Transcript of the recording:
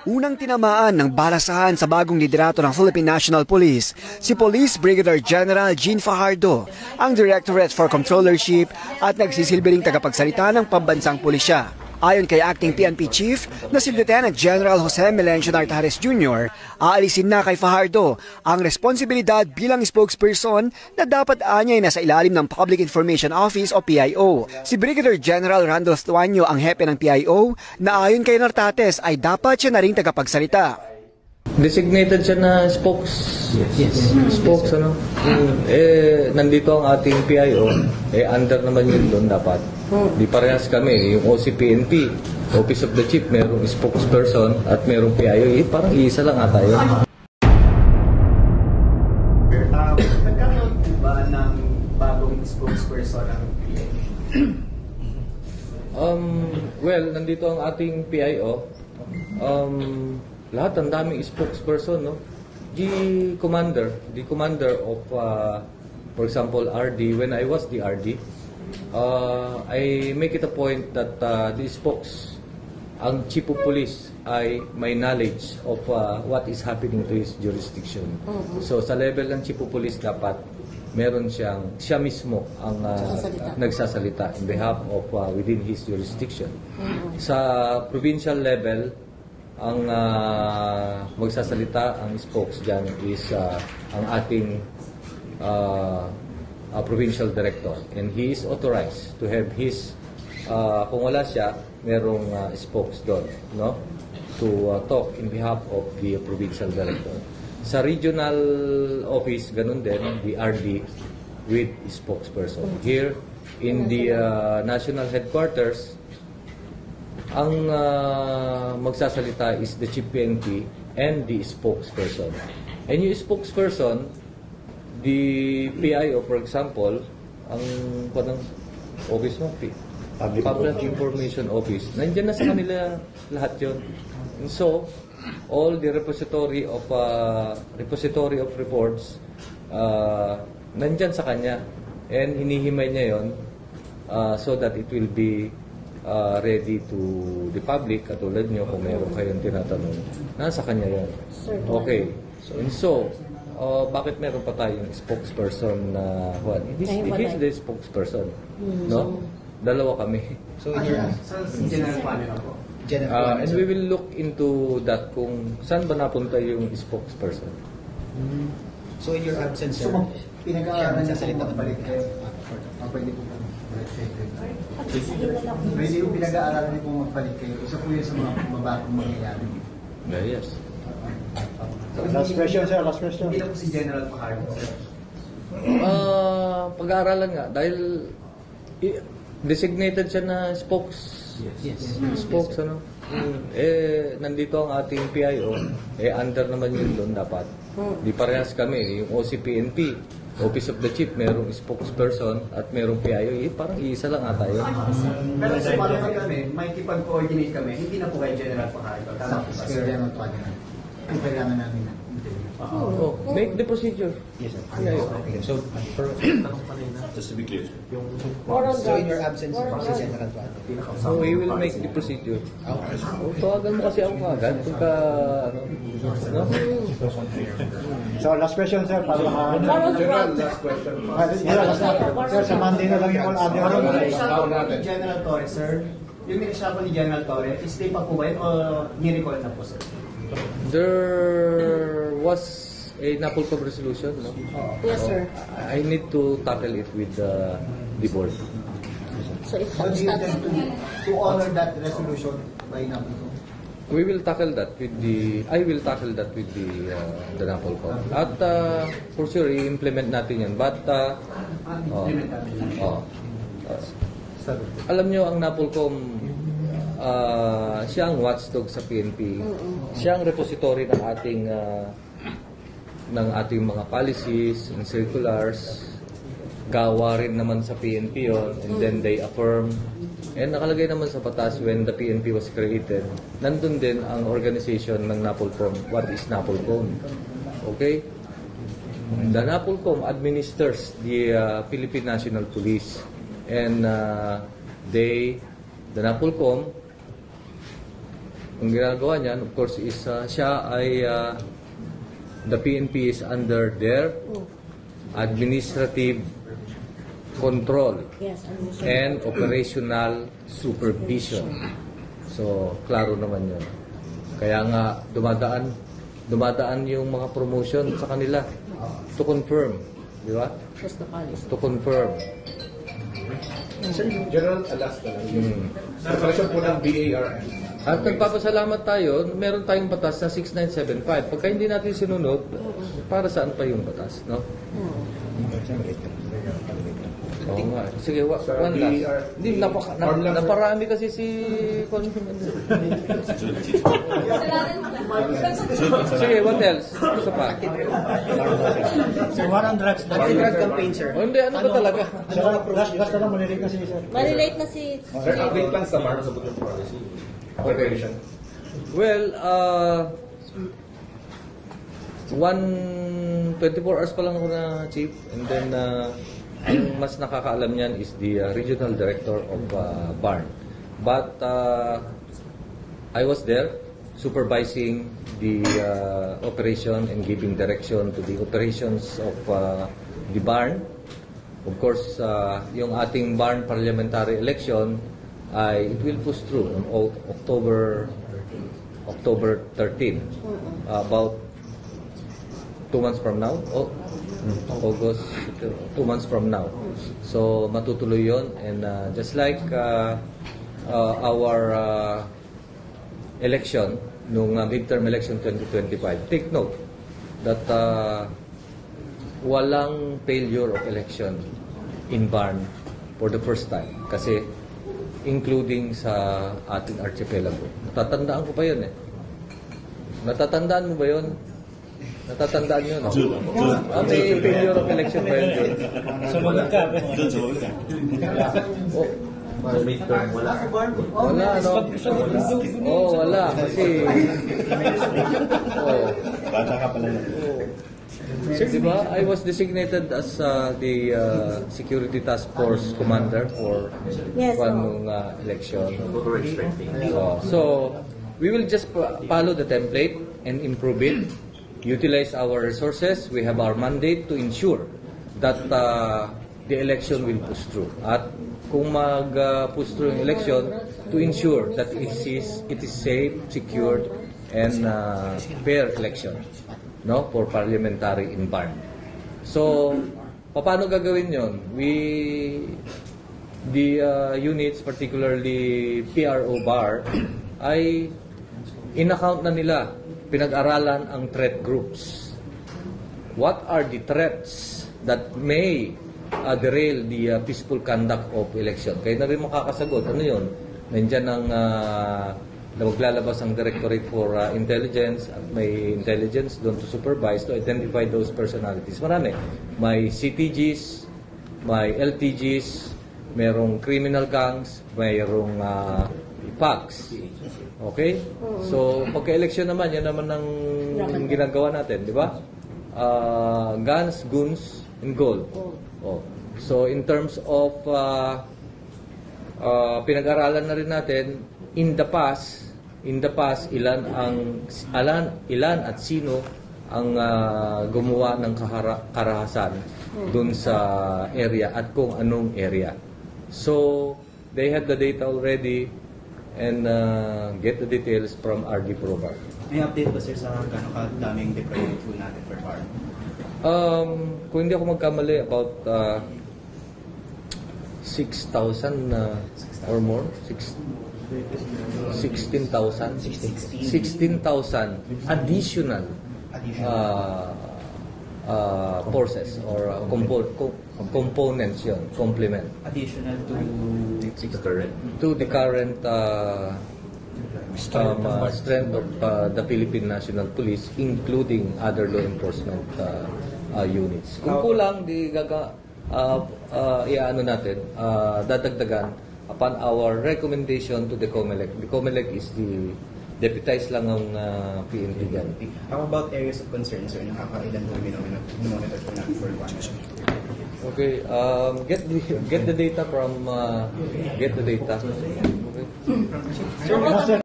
Unang tinamaan ng balasahan sa bagong liderato ng Philippine National Police, si Police Brigadier General Jean Fajardo, ang Directorate for Controllership at nagsisilbi ring tagapagsalita ng pambansang pulisya. Ayon kay Acting PNP Chief na si Lieutenant General Jose Melencio Nartares Jr., aalisin na kay Fajardo ang responsibilidad bilang spokesperson na dapat anyay nasa ilalim ng Public Information Office o PIO. Si Brigadier General Randolph Tuanyo ang hepe ng PIO na ayon kay Nartates ay dapat siya na ring tagapagsalita. Designated siya na spokes, ano? Nandito ang ating PIO, under naman yun doon dapat. Di parehas kami, yung OCPNP, Office of the Chief, merong spokesperson at merong PIO, parang iisa lang ata yun. Nagkakaroon ba ng bagong spokesperson ang PIO? Well, nandito ang ating PIO. Lahat ang daming spokesperson, no? The commander of, for example, RD, when I was the RD, I make it a point that the spokes, ang chief of police ay may knowledge of what is happening to his jurisdiction. So sa level ng chief of police dapat meron siya mismo ang nagsasalita in behalf of within his jurisdiction. Sa provincial level, ang magsasalita ang spokes dyan is ang ating provincial director, and he is authorized to have his kung wala siya, merong spokes doon, no, to talk in behalf of the provincial director. Sa regional office, ganun din, the RD with spokesperson. Here in the national headquarters, ang magsasalita is the Chief PNP and the spokesperson. And yung spokesperson, the PIO, for example, ang office mo, Public Information Office, nandiyan na sa kanila lahat yun. And so, all the repository of reports, nandyan sa kanya. And hinihimay niya yun so that it will be ready to the public, katulad nyo kung meron kayong tinatanong, nasa kanya yan. Okay. And so, bakit meron pa tayong spokesperson na He is the spokesperson. No? Dalawa kami. So, general panel ako. And we will look into that kung saan ba napunta yung spokesperson. So in your absence, sir, pinag-aaralan niya salita na balik kayo. Pwede po kami. Pwede yung pinag-aaralan niyo kung magbalik kayo. Isa po yun sa mga mabagong mangyayari. Yes. Last question, sir. Last question. Hindi na po si General Fajardo, sir. Pag-aaralan nga. Dahil designated siya na spokes. Spokes, ano? Nandito ang ating PIO, under naman yun doon dapat. Di parehas kami. Yung OCPNP, Office of the Chief, merong spokesperson at merong PIO, parang iisa lang ata yun. Pero sa panahon kami, may kipag-coordinate kami, hindi na po kay General Fajardo. Tama po ba, sir? Ang kailangan namin na. Make the procedure. Yes, sir. Okay. So, Just to be clear. so in your absence, si General Tuanyo. So we will make the procedure. Tawagan mo kasi ako agad pagka no? So last question, sir. Para General, last question. Sir, sa Monday na lang yung all other. General Torres, sir. Yung reshuffle ni General Torres, stay pa po ba yun o ni-recall na po, sir? There was a NAPOLCOM resolution, no? Yes, sir. I need to tackle it with the board. So it's How do you intend to honor that resolution by NAPOLCOM? We will tackle that with I will tackle that with the NAPOLCOM. At for sure, i-implement natin yan. But, alam nyo, ang NAPOLCOM, siya ang watchdog sa PNP. Siya ang repository ng ating mga policies and circulars. Gawa rin naman sa PNP yun, and then they affirm. And nakalagay naman sa batas when the PNP was created, nandun din ang organization ng NAPOLCOM. What is NAPOLCOM? Okay? The NAPOLCOM administers the Philippine National Police, and the NAPOLCOM Ang ginagawa niyan, of course, is siya ay the PNP is under their administrative control Yes, and operational supervision. So, klaro naman yun. Kaya nga, dumadaan yung mga promotion sa kanila to confirm. Di ba? That's the policy. To confirm. Sir, General Alaska lang. Preparation po ng BARN. At nagpapasalamat tayo, meron tayong batas na 6975. Pagka hindi natin sinunod, para saan pa yung batas, no? Oo nga. Sige, one last. Hindi, naparami kasi si... Sige, what else? Isa pa. Sir, war on drugs. Anti-drug campaign, sir. O, hindi, ano ba talaga? Sir, last na lang, malilate na si sir. Malilate na si... Sir, update lang sa para sa butong policy. Preparation. Well, 24 hours pa lang ako na chief, and then ang mas nakakaalam niyan is the regional director of BARN. But I was there supervising the operation and giving direction to the operations of the BARN. Of course, yung ating BARN parliamentary election it will push through on October 13, about 2 months from now. August, 2 months from now. So, matutuloy yun. And just like our election, nung midterm election 2025, take note that walang failure of election in BARN for the first time. Kasi, including sa ating archipelago. Natatandaan ko pa yun eh. Natatandaan mo ba yun? Natatandaan nyo, no? May failure of election ba yun? Sumunod ka. Wala, no? Wala. Kasi... Bata ka pala. Diba? I was designated as the Security Task Force Commander for Yes, one election. So, we will just follow the template and improve it. Utilize our resources. We have our mandate to ensure that the election will push through. At kung mag-push through yung election, to ensure that it is safe, secured, and fair election, no, for parliamentary in BARN. So, paano gagawin yon? The units, particularly PRO BAR, ay in-account na nila, pinag-aralan ang threat groups. What are the threats that may derail the peaceful conduct of election? Kayo na rin makakasagot. Ano yun? Nandiyan ang na maglalabas ang Directorate for Intelligence at may intelligence doon to supervise, to identify those personalities. Marami. May CTGs, may LTGs, mayroong criminal gangs, mayroong PACs. Okay? So, pagka-election naman, yan naman ang ginagawa natin, di ba? Guns, goons, and gold. Oh. So, in terms of pinag-aralan na rin natin, in the past, ilan at sino ang gumawa ng karahasan dun sa area at kung anong area. So, they have the data already and get the details from RD Probar. May update ba sir sa gano'ng kadaming deployment tool natin for BARN? Kung hindi ako magkamali, about 6,000 or more. 16,000 additional forces or components yun, complement. Additional To the current strength of the Philippine National Police, including other law enforcement units. Kung kulang, dadagdagan upon our recommendation to the COMELEC. The COMELEC is the deputized lang ang PNP dyan. How about areas of concern, sir? Nakakailan po monitor po natin for BARN? Okay, get the data from Okay. Sir,